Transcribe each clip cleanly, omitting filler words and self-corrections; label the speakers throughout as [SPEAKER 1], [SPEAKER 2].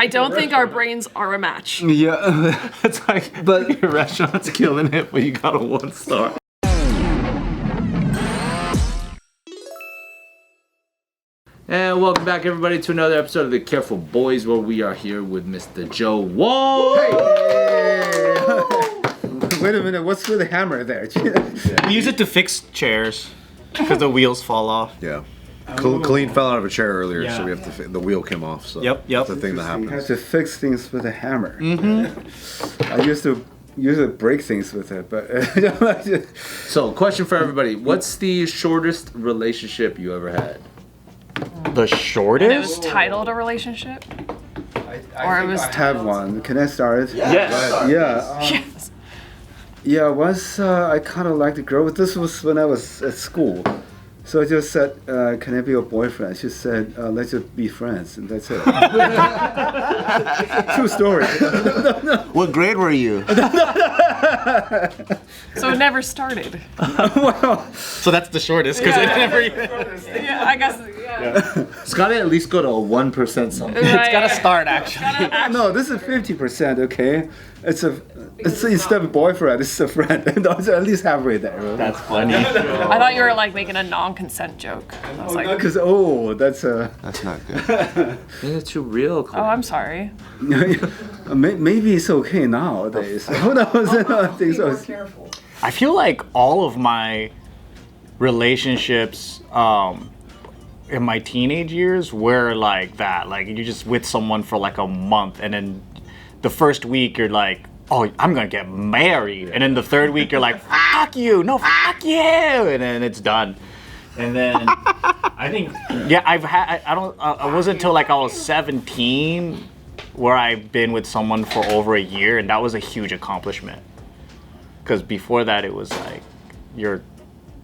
[SPEAKER 1] I don't think our brains are a match.
[SPEAKER 2] Yeah.
[SPEAKER 3] It's like, but your restaurant's killing it, but you got a 1 star. And welcome back, everybody, to another episode of The Careful Boys, where we are here with Mr. Joe Wong.
[SPEAKER 2] Hey. Wait a minute, what's with the hammer there?
[SPEAKER 3] We use it to fix chairs because the wheels fall off.
[SPEAKER 4] Yeah. Kalyne fell out of a chair earlier,
[SPEAKER 3] Yeah.
[SPEAKER 4] so we have to. The wheel came off. So
[SPEAKER 3] Yep.
[SPEAKER 4] That's the thing that
[SPEAKER 2] You
[SPEAKER 4] happens.
[SPEAKER 2] have to fix things with a hammer. I used to break things with it, but
[SPEAKER 3] So, question for everybody: what's the shortest relationship you ever had?
[SPEAKER 5] The
[SPEAKER 1] It was
[SPEAKER 5] shortest?
[SPEAKER 1] titled a relationship?
[SPEAKER 2] I have one. Can I start?
[SPEAKER 5] Yes.
[SPEAKER 2] Yeah.
[SPEAKER 1] Yes.
[SPEAKER 2] Yeah, once I kind of liked a girl, but this was when I was at school. So I just said, can I be your boyfriend? She said, let's just be friends, and that's it. True story.
[SPEAKER 6] What grade were you?
[SPEAKER 1] So it never started.
[SPEAKER 2] Well,
[SPEAKER 5] So that's the shortest because it never even.
[SPEAKER 1] Yeah, I guess. Yeah.
[SPEAKER 3] It's gotta at least go to a 1% something.
[SPEAKER 1] Right.
[SPEAKER 5] It's gotta start actually.
[SPEAKER 2] no, this is 50%, okay? It's instead of boyfriend, it's a friend. And at least halfway there.
[SPEAKER 5] That's funny.
[SPEAKER 1] I thought you were like making a non-consent joke. I was like,
[SPEAKER 2] Because, that's
[SPEAKER 6] That's not good.
[SPEAKER 3] It's too real.
[SPEAKER 1] oh, I'm sorry.
[SPEAKER 2] maybe it's okay nowadays. Who knows? I think so.
[SPEAKER 5] I feel like all of my relationships in my teenage years were like that. Like you're just with someone for like a month, and then the first week you're like, oh, I'm gonna get married, and then the third week you're like, fuck you, no, fuck you, and then it's done. And then I think, yeah, it wasn't until like I was 17 where I've been with someone for over a year, and that was a huge accomplishment. Because before that, it was like you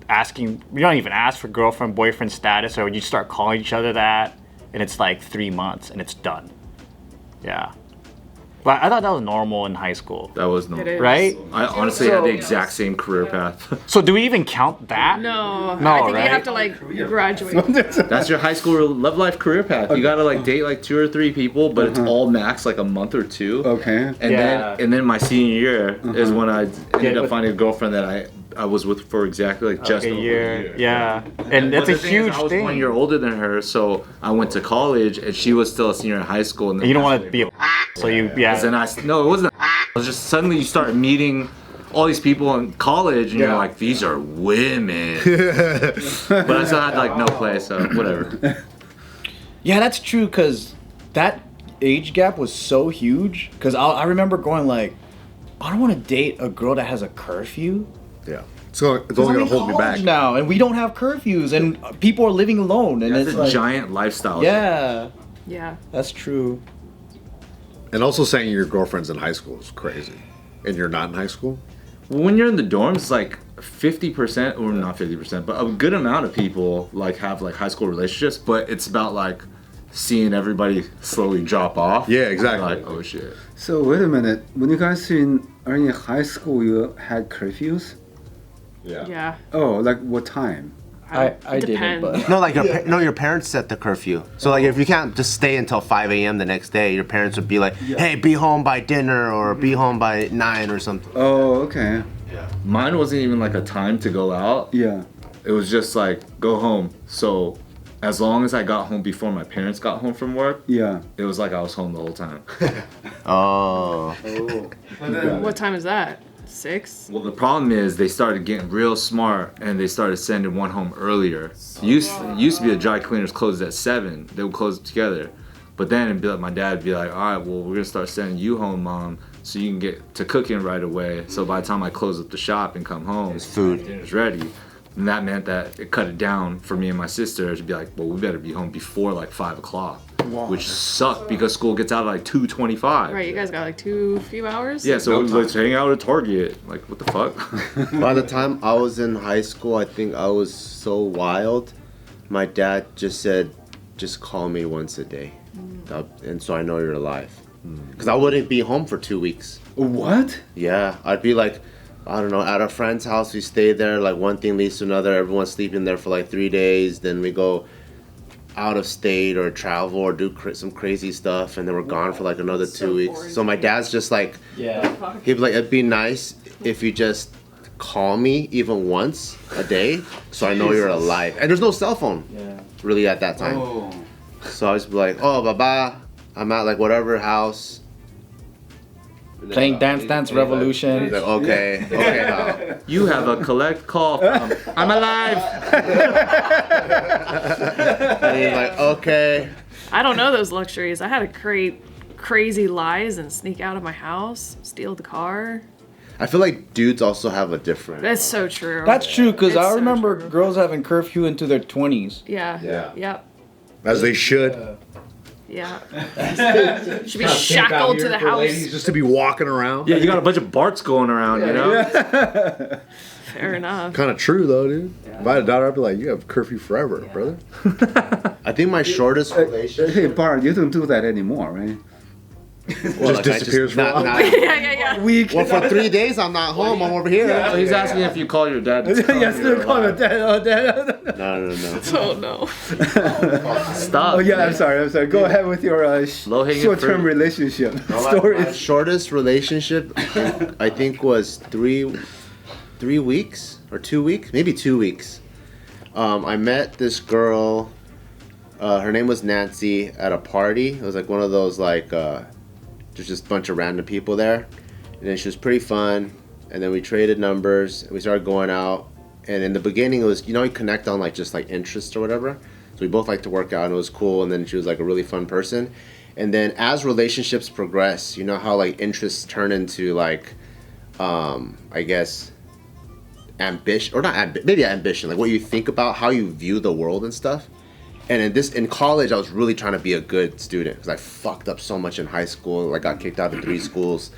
[SPEAKER 5] don't even ask for girlfriend, boyfriend status, or you start calling each other that, and it's like 3 months and it's done. Yeah. But I thought that was normal in high school.
[SPEAKER 3] That was normal.
[SPEAKER 1] It is.
[SPEAKER 5] Right?
[SPEAKER 3] I honestly had the exact same career path.
[SPEAKER 5] So do we even count that?
[SPEAKER 1] No,
[SPEAKER 5] No,
[SPEAKER 1] I think
[SPEAKER 5] right?
[SPEAKER 1] you have to like graduate.
[SPEAKER 3] That's your high school love life career path. You gotta like date like 2 or 3 people, but it's all max like a month or 2.
[SPEAKER 2] Okay.
[SPEAKER 3] And
[SPEAKER 5] Yeah.
[SPEAKER 3] then my senior year is when I ended up
[SPEAKER 5] with-
[SPEAKER 3] finding a girlfriend that I was with for exactly like just
[SPEAKER 5] Like
[SPEAKER 3] over
[SPEAKER 5] a
[SPEAKER 3] a
[SPEAKER 5] year.
[SPEAKER 3] year.
[SPEAKER 5] Yeah. And that's
[SPEAKER 3] But
[SPEAKER 5] a
[SPEAKER 3] the thing is,
[SPEAKER 5] huge
[SPEAKER 3] I was
[SPEAKER 5] thing.
[SPEAKER 3] 1 year older than her, so I went to college and she was still a senior in high school. And then
[SPEAKER 5] You don't want to be a so you, yeah.
[SPEAKER 3] And no, it wasn't. It was just suddenly you start meeting all these people in college, and you're like, these are women. But I still had like no play, so whatever.
[SPEAKER 7] Yeah, that's true, because that age gap was so huge. Because I remember going like, I don't want to date a girl that has a curfew.
[SPEAKER 4] Yeah. So it's only
[SPEAKER 7] I'm
[SPEAKER 4] gonna
[SPEAKER 7] in
[SPEAKER 4] hold me back.
[SPEAKER 7] college now, and we don't have curfews, and people are living alone, and
[SPEAKER 3] That's
[SPEAKER 7] it's
[SPEAKER 3] a
[SPEAKER 7] like,
[SPEAKER 3] giant lifestyle.
[SPEAKER 7] yeah,
[SPEAKER 1] Yeah.
[SPEAKER 7] that's true.
[SPEAKER 4] And also saying your girlfriend's in high school is crazy, and you're not in high school.
[SPEAKER 3] When you're in the dorms, it's like 50%, or not 50%, but a good amount of people like have like high school relationships. But it's about like seeing everybody slowly drop off.
[SPEAKER 4] Yeah, exactly.
[SPEAKER 3] Like, oh shit.
[SPEAKER 2] So wait a minute. When you guys are in high school, you had curfews?
[SPEAKER 1] Yeah.
[SPEAKER 2] Oh, like what time?
[SPEAKER 7] I didn't,
[SPEAKER 1] Depends.
[SPEAKER 7] but
[SPEAKER 6] No, like your parents set the curfew. So like if you can't just stay until 5 a.m. the next day, your parents would be like, hey, be home by dinner or be home by 9 or something.
[SPEAKER 2] Oh, okay.
[SPEAKER 3] Mine wasn't even like a time to go out.
[SPEAKER 2] Yeah.
[SPEAKER 3] It was just like go home. So as long as I got home before my parents got home from work,
[SPEAKER 2] Yeah.
[SPEAKER 3] it was like I was home the whole time.
[SPEAKER 6] Oh.
[SPEAKER 1] What time is that? 6?
[SPEAKER 3] Well, the problem is they started getting real smart and they started sending one home earlier. Used to be the dry cleaners closed at 7. They would close it together. But then it'd be like, my dad would be like, all right, well, we're going to start sending you home, Mom, so you can get to cooking right away. So by the time I close up the shop and come home,
[SPEAKER 6] It's food.
[SPEAKER 3] dinner's ready. And that meant that it cut it down for me and my sister to be like, well, we better be home before like 5 o'clock. Which sucked because school gets out at like 2:25.
[SPEAKER 1] Right, you guys got like few hours?
[SPEAKER 3] Yeah, so we was hanging out at Target. Like, what the fuck?
[SPEAKER 6] By the time I was in high school, I think I was so wild. My dad just said, just call me once a day. And so I know you're alive. Because I wouldn't be home for 2 weeks.
[SPEAKER 2] What?
[SPEAKER 6] Yeah, I'd be like, I don't know, at a friend's house, we stay there, like one thing leads to another, everyone's sleeping there for like 3 days, then we go out of state or travel or do some crazy stuff, and then we're gone for like another 2 weeks. So my dad's just like, he'd be like, it'd be nice if you just call me even once a day, so I know you're alive. And there's no cell phone really at that time.
[SPEAKER 2] Oh.
[SPEAKER 6] So I was like, oh, baba, I'm at like whatever house.
[SPEAKER 7] Playing Dance Dance Revolution.
[SPEAKER 6] He's like, okay, now.
[SPEAKER 3] You have a collect call from I'm alive.
[SPEAKER 6] And he's like, okay.
[SPEAKER 1] I don't know those luxuries. I had to create crazy lies and sneak out of my house, steal the car.
[SPEAKER 6] I feel like dudes also have a different.
[SPEAKER 1] That's so true.
[SPEAKER 7] That's true, because
[SPEAKER 1] It's
[SPEAKER 7] I
[SPEAKER 1] so
[SPEAKER 7] remember
[SPEAKER 1] true.
[SPEAKER 7] girls having curfew into their 20s.
[SPEAKER 1] Yeah.
[SPEAKER 4] Yeah.
[SPEAKER 1] Yep.
[SPEAKER 4] As they should.
[SPEAKER 1] Yeah. Should be shackled to the house.
[SPEAKER 4] Just to be walking around.
[SPEAKER 3] Yeah, you got a bunch of Barts going around, you know?
[SPEAKER 1] Fair enough.
[SPEAKER 4] Kind of true though, dude. If I had a daughter, I'd be like, you have curfew forever, brother.
[SPEAKER 6] I think my shortest relationship.
[SPEAKER 2] Hey, Bart, you don't do that anymore, right?
[SPEAKER 4] Just disappears for a while.
[SPEAKER 1] Yeah.
[SPEAKER 2] Week.
[SPEAKER 6] Well, for 3 days I'm not home. I'm over here.
[SPEAKER 3] So he's asking if you call your dad. To tell
[SPEAKER 2] Yeah,
[SPEAKER 3] you
[SPEAKER 2] still
[SPEAKER 3] you're
[SPEAKER 2] call
[SPEAKER 3] alive.
[SPEAKER 2] it that. Oh, that.
[SPEAKER 6] No.
[SPEAKER 1] Oh no.
[SPEAKER 3] Stop.
[SPEAKER 2] Oh yeah, I'm sorry. Go ahead with your
[SPEAKER 3] Low-hanging
[SPEAKER 2] short-term
[SPEAKER 3] fruit.
[SPEAKER 2] relationship
[SPEAKER 6] My
[SPEAKER 2] stories.
[SPEAKER 6] shortest relationship, I think, was 3 weeks or 2 weeks, maybe 2 weeks. I met this girl. Her name was Nancy at a party. It was like one of those like there's just a bunch of random people there, and then she was pretty fun. And then we traded numbers and we started going out. And in the beginning, it was you connect on like just like interests or whatever. So we both liked to work out and it was cool. And then she was like a really fun person. And then as relationships progress, you know how like interests turn into like, I guess, ambition or not maybe ambition, like what you think about, how you view the world and stuff. And in college, I was really trying to be a good student because I fucked up so much in high school. I got kicked out of 3 schools.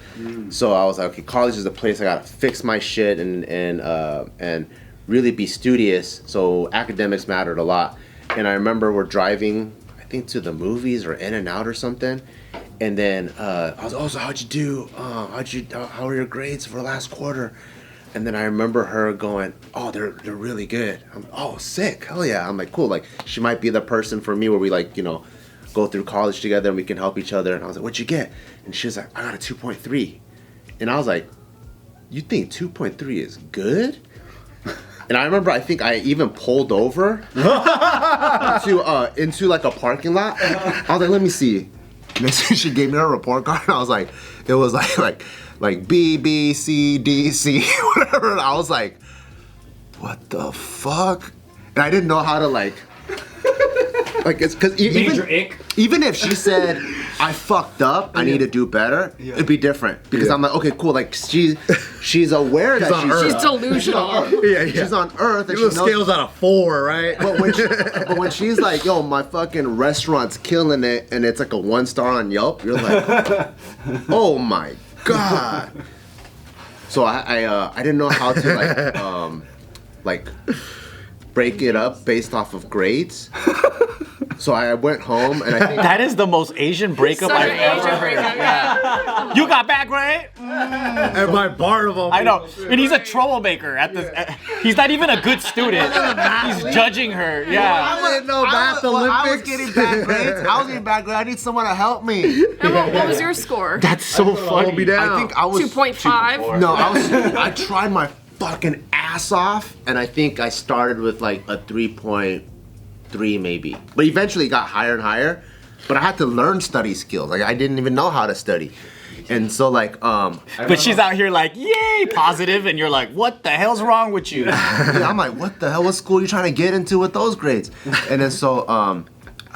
[SPEAKER 6] So I was like, okay, college is the place I gotta fix my shit and really be studious. So academics mattered a lot. And I remember we're driving, I think to the movies or In-N-Out or something. And then I was also, how'd you do? How were your grades for last quarter? And then I remember her going, oh, they're really good. I'm, oh, sick, hell yeah. I'm like, cool, like she might be the person for me where we like, go through college together and we can help each other. And I was like, what'd you get? And she was like, I got a 2.3. And I was like, you think 2.3 is good? And I remember, I think I even pulled over into like a parking lot. I was like, let me see. Next thing she gave me her report card, and I was like, it was like B, B, C, D, C, whatever. And I was like, what the fuck? And I didn't know how to like it's because even if she said I fucked up, I need to do better, it'd be different because I'm like, okay, cool. Like she's aware that
[SPEAKER 1] She's delusional.
[SPEAKER 6] she's on Earth and she
[SPEAKER 4] The
[SPEAKER 6] knows.
[SPEAKER 4] scale's on a 4, right?
[SPEAKER 6] But when she's like, yo, my fucking restaurant's killing it, and it's like a 1-star on Yelp, you're like, oh my god. So I didn't know how to like break it up based off of grades. So I went home and I think
[SPEAKER 5] That is the most Asian breakup
[SPEAKER 1] Such
[SPEAKER 5] I've
[SPEAKER 1] an
[SPEAKER 5] ever
[SPEAKER 1] Asian
[SPEAKER 5] heard.
[SPEAKER 1] breakup, yeah.
[SPEAKER 5] You got bad grade?
[SPEAKER 4] And my Bart of all
[SPEAKER 5] I know. And he's a troublemaker at the he's not even a good student. He's judging her. Yeah.
[SPEAKER 4] I didn't know Math Olympics.
[SPEAKER 6] I was getting bad grades. I was getting bad grades. I need someone to help me.
[SPEAKER 1] And what was your score?
[SPEAKER 5] That's so funny.
[SPEAKER 4] me down.
[SPEAKER 6] I think I was
[SPEAKER 1] 2.5.
[SPEAKER 6] No, I tried my fucking ass off, and I think I started with like a 3.3 maybe, but eventually got higher and higher. But I had to learn study skills. Like I didn't even know how to study, and so like
[SPEAKER 5] But she's out here like, yay, positive, and you're like, what the hell's wrong with you?
[SPEAKER 6] yeah, I'm like, what the hell? What school are you trying to get into with those grades? And then so I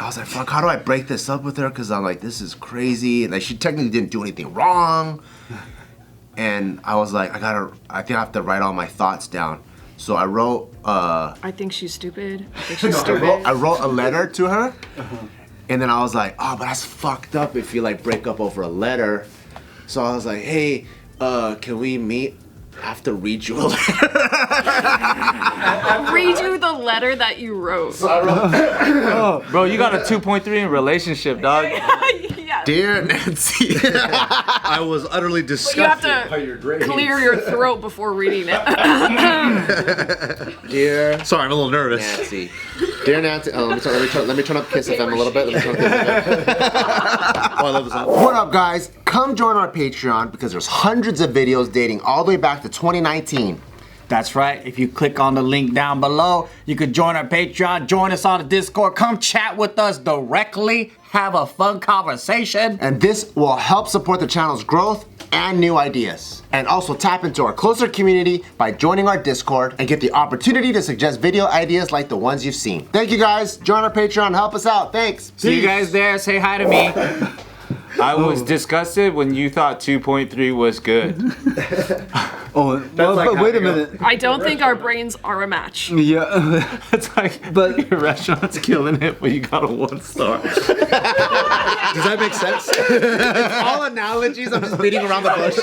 [SPEAKER 6] was like, fuck, how do I break this up with her? Because I'm like, this is crazy, and like she technically didn't do anything wrong. And I was like, I think I have to write all my thoughts down. So I wrote
[SPEAKER 1] I think she's stupid. I think she's stupid.
[SPEAKER 6] I wrote a letter to her, and then I was like, oh, but that's fucked up if you like break up over a letter. So I was like, hey, can we meet? I have to read you a letter.
[SPEAKER 1] Read you the letter that you wrote.
[SPEAKER 3] Bro, you got a 2.3 in relationship, dog.
[SPEAKER 1] Yeah.
[SPEAKER 6] Dear Nancy.
[SPEAKER 4] I was utterly
[SPEAKER 1] You have
[SPEAKER 4] disgusted by your
[SPEAKER 1] to
[SPEAKER 4] grades.
[SPEAKER 1] clear your throat before reading it.
[SPEAKER 6] Dear
[SPEAKER 4] Sorry, I'm a little nervous.
[SPEAKER 6] Nancy, Dear Nancy, let me turn up Kiss FM a little bit. Let me turn up Kiss FM.
[SPEAKER 4] Oh, I love this song.
[SPEAKER 6] What up, guys? Come join our Patreon because there's hundreds of videos dating all the way back to 2019.
[SPEAKER 7] That's right. If you click on the link down below, you can join our Patreon, join us on the Discord, come chat with us directly, have a fun conversation.
[SPEAKER 6] And this will help support the channel's growth and new ideas. And also tap into our closer community by joining our Discord and get the opportunity to suggest video ideas like the ones you've seen. Thank you guys. Join our Patreon. Help us out. Thanks.
[SPEAKER 5] See you guys there. Say hi to me.
[SPEAKER 3] I was disgusted when you thought 2.3 was good.
[SPEAKER 2] Oh, well,
[SPEAKER 3] like
[SPEAKER 2] but wait a
[SPEAKER 3] how you
[SPEAKER 2] minute.
[SPEAKER 1] I don't think our brains are a match.
[SPEAKER 2] Yeah,
[SPEAKER 3] It's like,
[SPEAKER 2] but
[SPEAKER 3] your restaurant's killing it, but you got a 1 star.
[SPEAKER 4] Does that make sense?
[SPEAKER 6] All analogies, I'm just beating around the bush.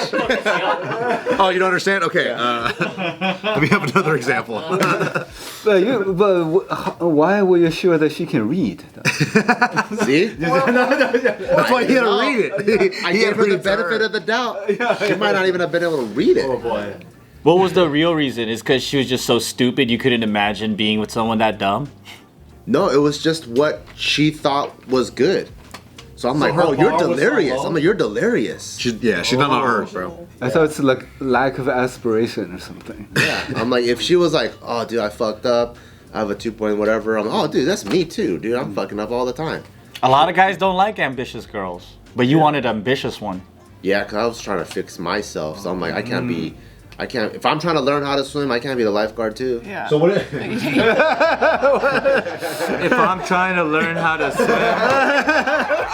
[SPEAKER 4] Oh, you don't understand? Okay. Let me have another example.
[SPEAKER 2] why were you sure that she can read?
[SPEAKER 6] See?
[SPEAKER 4] That's why he had to read it.
[SPEAKER 6] I gave her the benefit of the doubt. She might not even have been able to read it.
[SPEAKER 5] What was the real reason? Is because she was just so stupid you couldn't imagine being with someone that dumb?
[SPEAKER 6] No, it was just what she thought was good. So I'm like,
[SPEAKER 7] her
[SPEAKER 6] oh, you're
[SPEAKER 7] bar was so
[SPEAKER 6] delirious.
[SPEAKER 7] low?
[SPEAKER 6] I'm like, you're delirious.
[SPEAKER 4] She's not on Earth, bro.
[SPEAKER 2] I thought it's like lack of aspiration or something.
[SPEAKER 6] Yeah. I'm like, if she was like, oh, dude, I fucked up. I have a 2 point whatever. I'm like, oh, dude, that's me too, dude. I'm fucking up all the time.
[SPEAKER 5] A lot of guys don't like ambitious girls, but you wanted an ambitious one.
[SPEAKER 6] Yeah, because I was trying to fix myself. So I'm like, I can't, if I'm trying to learn how to swim, I can't be the lifeguard too.
[SPEAKER 1] Yeah.
[SPEAKER 4] So what?
[SPEAKER 3] If I'm trying to learn how to swim,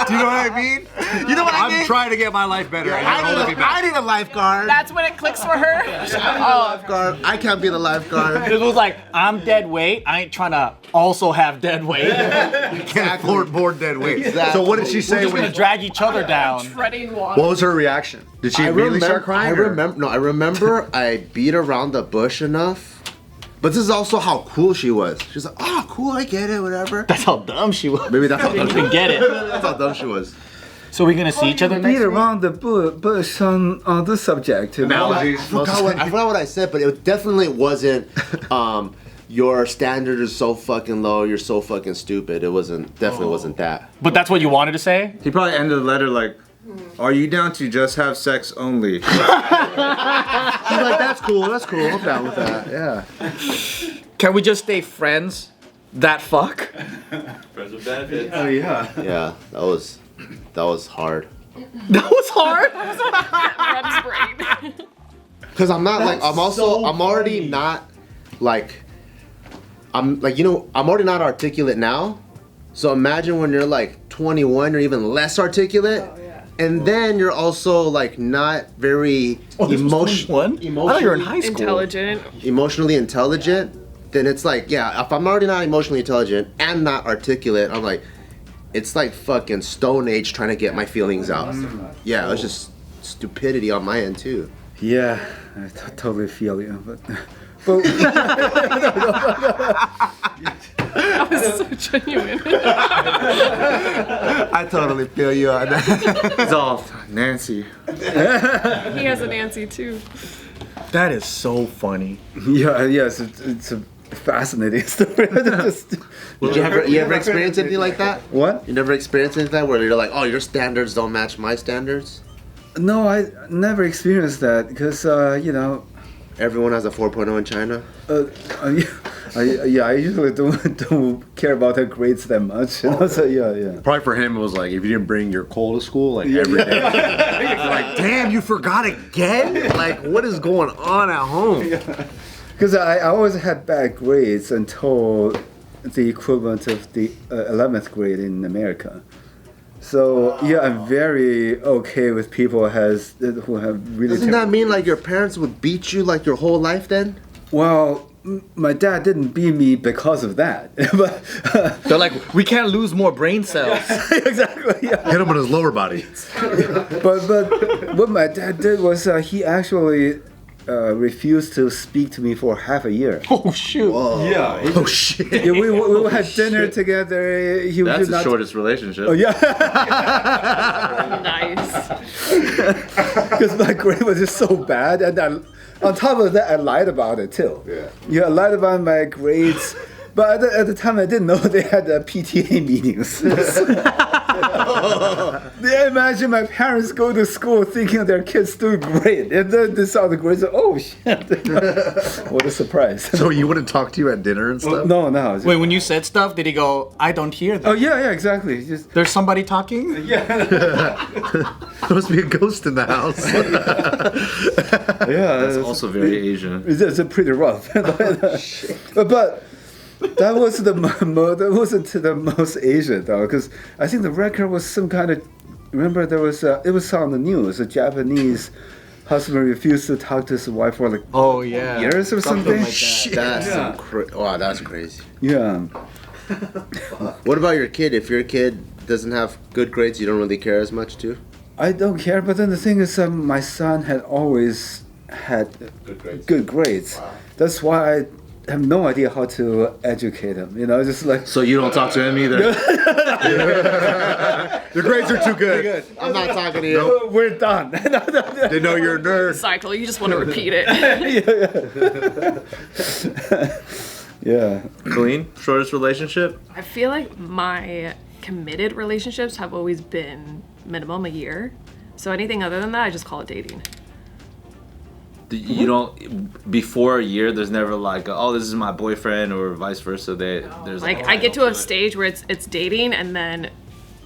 [SPEAKER 4] Do you know what I mean?
[SPEAKER 6] You know what I mean?
[SPEAKER 4] I'm trying to get my life better. and you're holding me back.
[SPEAKER 6] I need a lifeguard.
[SPEAKER 1] That's when it clicks for her.
[SPEAKER 6] Lifeguard. I can't be the lifeguard.
[SPEAKER 5] It was like, I'm dead weight. I ain't trying to also have dead weight.
[SPEAKER 4] Can't afford more dead weight.
[SPEAKER 6] Exactly.
[SPEAKER 4] So what did she say
[SPEAKER 5] We're just
[SPEAKER 4] when?
[SPEAKER 5] gonna drag each other down.
[SPEAKER 1] Treading water.
[SPEAKER 4] What was her reaction? Did she immediately start crying?
[SPEAKER 6] I remember I beat around the bush enough. But this is also how cool she was. She's like, oh, cool, I get it, whatever.
[SPEAKER 5] That's how dumb she was.
[SPEAKER 6] Maybe that's how
[SPEAKER 5] Didn't
[SPEAKER 6] dumb she
[SPEAKER 5] even
[SPEAKER 6] was.
[SPEAKER 5] get it.
[SPEAKER 6] That's how dumb she was.
[SPEAKER 5] So we're gonna see each other next
[SPEAKER 2] Beat
[SPEAKER 5] week?
[SPEAKER 2] around the bush on this subject.
[SPEAKER 4] Analogies.
[SPEAKER 6] I forgot what I said, but it definitely wasn't, your standard is so fucking low, you're so fucking stupid. It definitely wasn't that.
[SPEAKER 5] But that's what you wanted to say?
[SPEAKER 3] he probably ended the letter like, are you down to just have sex only?
[SPEAKER 6] He's like, that's cool, I'm down with that, yeah.
[SPEAKER 7] Can we just stay friends? That fuck?
[SPEAKER 3] Friends with benefits.
[SPEAKER 2] Oh yeah.
[SPEAKER 6] Yeah, that was hard.
[SPEAKER 7] That was hard.
[SPEAKER 1] Reb's brain.
[SPEAKER 6] Cause I'm not like, I'm already not like, I'm already not articulate now. So imagine when you're like 21 or even less articulate.
[SPEAKER 1] Oh, yeah.
[SPEAKER 6] And then you're also like not very
[SPEAKER 7] Emotionally
[SPEAKER 6] emotionally intelligent. Then it's like, yeah, if I'm already not emotionally intelligent and not articulate, I'm like, it's like fucking Stone Age trying to get my feelings out. Yeah, it was just stupidity on my end too.
[SPEAKER 2] Yeah, I totally feel you. But
[SPEAKER 1] That was so genuine.
[SPEAKER 6] I totally feel you on that.
[SPEAKER 3] It's all Nancy.
[SPEAKER 1] He has a Nancy too.
[SPEAKER 7] That is so funny.
[SPEAKER 2] yeah, yes, it's a fascinating story.
[SPEAKER 6] Did you ever experience anything like that?
[SPEAKER 2] What?
[SPEAKER 6] You never experienced anything like that where you're like, oh, your standards don't match my standards?
[SPEAKER 2] No, I never experienced that because
[SPEAKER 6] Everyone has a 4.0 in China.
[SPEAKER 2] I usually don't care about their grades that much. So yeah.
[SPEAKER 4] Probably for him, it was like if you didn't bring your coal to school, like every day. Like, damn, you forgot again? Like, what is going on at home?
[SPEAKER 2] Because I always had bad grades until the equivalent of the 11th grade in America. So yeah, I'm very okay with people who have really.
[SPEAKER 6] Doesn't that mean like your parents would beat you like your whole life then?
[SPEAKER 2] Well, my dad didn't beat me because of that, but
[SPEAKER 7] They're like, we can't lose more brain cells.
[SPEAKER 2] exactly. Yeah.
[SPEAKER 4] Hit him with his lower body.
[SPEAKER 2] But what my dad did was he actually refused to speak to me for half a year.
[SPEAKER 5] Oh shoot.
[SPEAKER 2] Yeah.
[SPEAKER 4] Oh shit.
[SPEAKER 2] Yeah, we had dinner together. He
[SPEAKER 3] That's
[SPEAKER 2] did
[SPEAKER 3] the
[SPEAKER 2] not.
[SPEAKER 3] shortest relationship.
[SPEAKER 2] Oh yeah.
[SPEAKER 1] Nice.
[SPEAKER 2] Because my grade was just so bad, and on top of that, I lied about it too. Yeah, I lied about my grades But at the time, I didn't know they had PTA meetings. Yeah, imagine my parents go to school thinking their kids doing great, and then they saw the grades. Oh shit! What a surprise!
[SPEAKER 4] So he wouldn't talk to you at dinner and stuff?
[SPEAKER 2] No.
[SPEAKER 5] Wait, when you said stuff, did he go, I don't hear that?
[SPEAKER 2] Oh yeah, exactly. Just
[SPEAKER 5] There's somebody talking?
[SPEAKER 4] There must be a ghost in the house.
[SPEAKER 2] yeah,
[SPEAKER 3] That's also very Asian.
[SPEAKER 2] It's pretty rough. But that was that wasn't the most Asian though, because I think the record was some kind of. Remember, there was it was on the news. A Japanese husband refused to talk to his wife for like
[SPEAKER 5] Oh, yeah.
[SPEAKER 2] years or something.
[SPEAKER 5] like that.
[SPEAKER 6] That's
[SPEAKER 2] Yeah.
[SPEAKER 6] wow, that's crazy.
[SPEAKER 2] Yeah.
[SPEAKER 6] What about your kid? If your kid doesn't have good grades, you don't really care as much too?
[SPEAKER 2] I don't care, but then the thing is, my son had always had good grades. That's why I have no idea how to educate him. You know, just like.
[SPEAKER 3] So you don't talk to him either?
[SPEAKER 4] Your grades are too good.
[SPEAKER 6] I'm not talking to you.
[SPEAKER 2] We're done.
[SPEAKER 4] They know you're a nerd.
[SPEAKER 1] Cycle. You just want to repeat it.
[SPEAKER 2] Yeah.
[SPEAKER 3] Kalyne, shortest relationship?
[SPEAKER 1] I feel like my committed relationships have always been minimum a year. So anything other than that, I just call it dating.
[SPEAKER 3] You don't, before a year, there's never like, oh, this is my boyfriend, or vice versa. There's
[SPEAKER 1] Like I get to a stage where it's dating, and then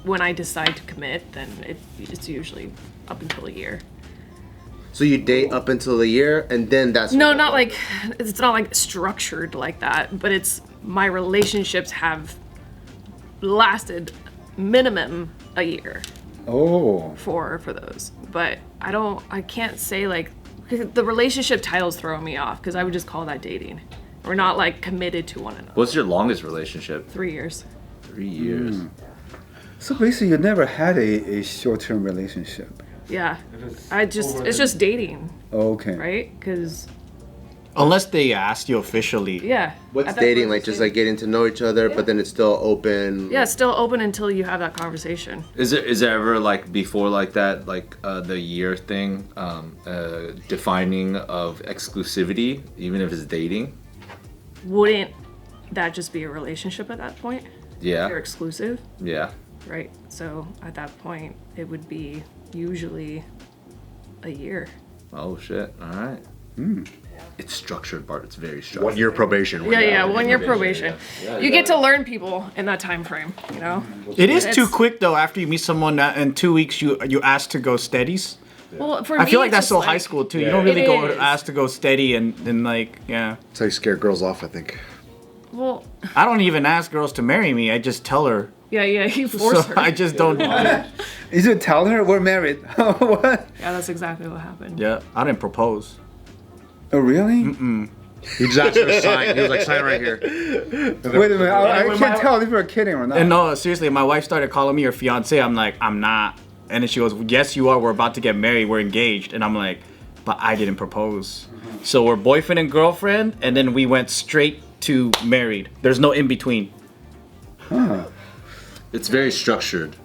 [SPEAKER 1] when I decide to commit, then it's usually up until a year.
[SPEAKER 6] So you date up until a year, and then that's
[SPEAKER 1] No, not like it's not like structured like that, but it's my relationships have lasted minimum a year
[SPEAKER 2] Oh.
[SPEAKER 1] for those. But I can't say like the relationship titles throw me off because I would just call that dating. We're not like committed to one another.
[SPEAKER 3] What's your longest relationship?
[SPEAKER 1] 3 years.
[SPEAKER 3] 3 years.
[SPEAKER 2] So basically, you never had a short-term relationship.
[SPEAKER 1] Yeah. It's just dating,
[SPEAKER 2] Okay.
[SPEAKER 1] right? Because
[SPEAKER 5] Unless they asked you officially.
[SPEAKER 1] yeah.
[SPEAKER 6] What's
[SPEAKER 1] At that
[SPEAKER 6] dating
[SPEAKER 1] point,
[SPEAKER 6] like?
[SPEAKER 1] it's
[SPEAKER 6] Just
[SPEAKER 1] dating.
[SPEAKER 6] like getting to know each other, but then it's still open.
[SPEAKER 1] Yeah, it's still open until you have that conversation.
[SPEAKER 3] Is there ever like before like that, like the year thing, defining of exclusivity, even if it's dating?
[SPEAKER 1] Wouldn't that just be a relationship at that point?
[SPEAKER 3] Yeah.
[SPEAKER 1] You're exclusive,
[SPEAKER 3] Yeah.
[SPEAKER 1] right? So at that point, it would be usually a year.
[SPEAKER 3] Oh shit. All right. It's structured, Bart. It's very structured.
[SPEAKER 4] 1 year probation.
[SPEAKER 1] Yeah, 1 year probation. You get to learn people in that time frame, you know?
[SPEAKER 5] It is too
[SPEAKER 1] It's-
[SPEAKER 5] quick though. After you meet someone that in 2 weeks you ask to go steadies.
[SPEAKER 1] Well, for
[SPEAKER 5] I
[SPEAKER 1] me,
[SPEAKER 5] feel like
[SPEAKER 1] it's
[SPEAKER 5] that's
[SPEAKER 1] just
[SPEAKER 5] so high school too. You don't really
[SPEAKER 1] It
[SPEAKER 5] go
[SPEAKER 1] is.
[SPEAKER 5] ask to go steady and like yeah.
[SPEAKER 4] That's how you scare girls off, I think.
[SPEAKER 1] Well,
[SPEAKER 5] I don't even ask girls to marry me. I just tell her.
[SPEAKER 1] yeah, you force
[SPEAKER 5] So
[SPEAKER 1] her.
[SPEAKER 5] I just don't. Yeah,
[SPEAKER 2] You should tell her we're married. What?
[SPEAKER 1] Yeah, that's exactly what happened.
[SPEAKER 5] I didn't propose.
[SPEAKER 2] Oh, really?
[SPEAKER 4] He just asked her to sign. He was like, sign right here.
[SPEAKER 2] Wait a minute. I can't tell if you're kidding or not.
[SPEAKER 5] And no, seriously, my wife started calling me her fiance. I'm like, I'm not. And then she goes, yes, you are. We're about to get married. We're engaged. And I'm like, but I didn't propose. So we're boyfriend and girlfriend, and then we went straight to married. There's no in between.
[SPEAKER 3] It's very structured.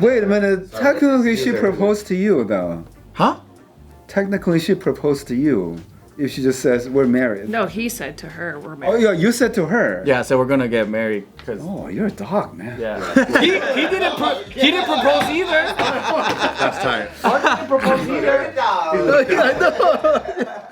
[SPEAKER 2] Wait a minute. Technically, she proposed to you, though.
[SPEAKER 5] Huh?
[SPEAKER 2] Technically, she proposed to you. If she just says we're married.
[SPEAKER 1] No, he said to her, we're
[SPEAKER 2] Oh
[SPEAKER 1] married.
[SPEAKER 2] yeah, you said to her.
[SPEAKER 5] Yeah, so we're gonna get married. Cause
[SPEAKER 2] Oh, you're a dog, man.
[SPEAKER 5] yeah, he didn't propose either.
[SPEAKER 4] That's tight.
[SPEAKER 5] He didn't propose either.
[SPEAKER 2] I know.